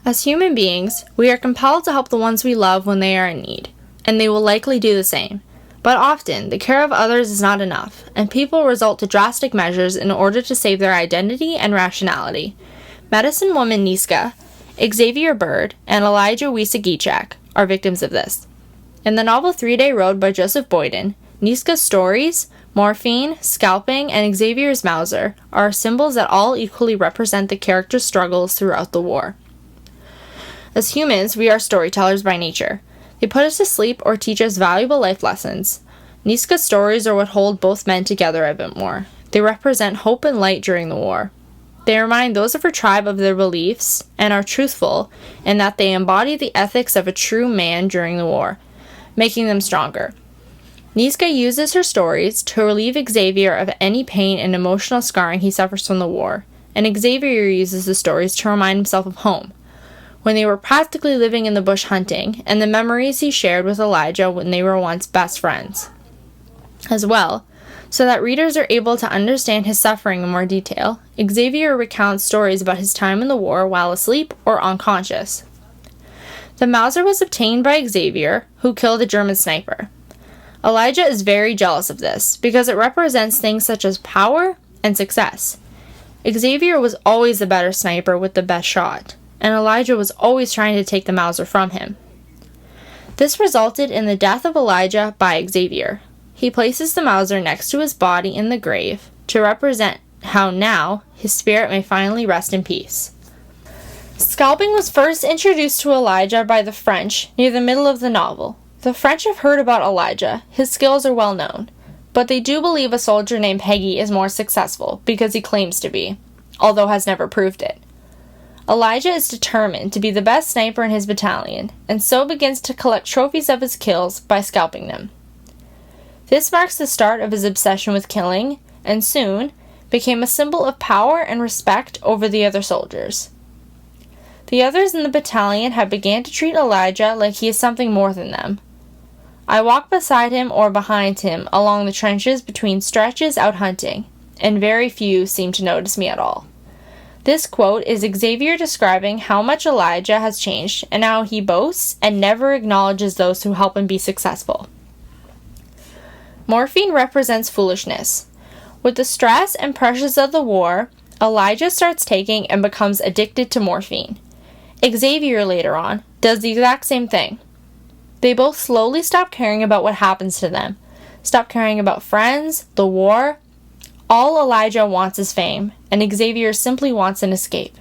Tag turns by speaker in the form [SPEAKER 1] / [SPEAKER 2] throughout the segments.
[SPEAKER 1] As human beings, we are compelled to help the ones we love when they are in need, and they will likely do the same. But often, the care of others is not enough, and people resort to drastic measures in order to save their identity and rationality. Medicine woman Niska, Xavier Bird, and Elijah Wiesa-Gichak are victims of this. In the novel 3-Day Road by Joseph Boyden, Niska's stories, morphine, scalping, and Xavier's Mauser are symbols that all equally represent the characters' struggles throughout the war. As humans, we are storytellers by nature. They put us to sleep or teach us valuable life lessons. Niska's stories are what hold both men together a bit more. They represent hope and light during the war. They remind those of her tribe of their beliefs and are truthful in that they embody the ethics of a true man during the war, making them stronger. Niska uses her stories to relieve Xavier of any pain and emotional scarring he suffers from the war, and Xavier uses the stories to remind himself of home, when they were practically living in the bush hunting, and the memories he shared with Elijah when they were once best friends, as well, so that readers are able to understand his suffering in more detail. Xavier recounts stories about his time in the war while asleep or unconscious. The Mauser was obtained by Xavier, who killed a German sniper. Elijah is very jealous of this, because it represents things such as power and success. Xavier was always the better sniper with the best shot, and Elijah was always trying to take the Mauser from him. This resulted in the death of Elijah by Xavier. He places the Mauser next to his body in the grave to represent how now his spirit may finally rest in peace. Scalping was first introduced to Elijah by the French near the middle of the novel. The French have heard about Elijah, his skills are well known, but they do believe a soldier named Peggy is more successful because he claims to be, although has never proved it. Elijah is determined to be the best sniper in his battalion, and so begins to collect trophies of his kills by scalping them. This marks the start of his obsession with killing, and soon became a symbol of power and respect over the other soldiers. The others in the battalion have begun to treat Elijah like he is something more than them. I walk beside him or behind him along the trenches between stretches out hunting, and very few seem to notice me at all. This quote is Xavier describing how much Elijah has changed and how he boasts and never acknowledges those who help him be successful. Morphine represents foolishness. With the stress and pressures of the war, Elijah starts taking and becomes addicted to morphine. Xavier, later on, does the exact same thing. They both slowly stop caring about what happens to them, stop caring about friends, the war. All Elijah wants is fame, and Xavier simply wants an escape.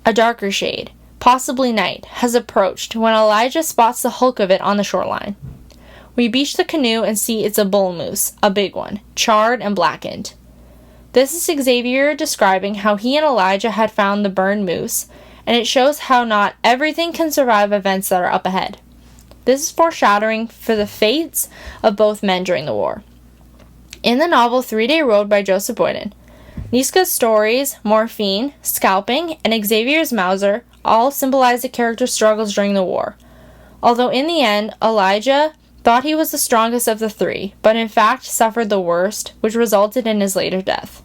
[SPEAKER 1] A darker shade, possibly night, has approached when Elijah spots the hulk of it on the shoreline. We beach the canoe and see it's a bull moose, a big one, charred and blackened. This is Xavier describing how he and Elijah had found the burned moose, and it shows how not everything can survive events that are up ahead. This is foreshadowing for the fates of both men during the war. In the novel 3-Day Road by Joseph Boyden, Niska's stories, morphine, scalping, and Xavier's Mauser all symbolize the character's struggles during the war. Although in the end, Elijah thought he was the strongest of the three, but in fact suffered the worst, which resulted in his later death.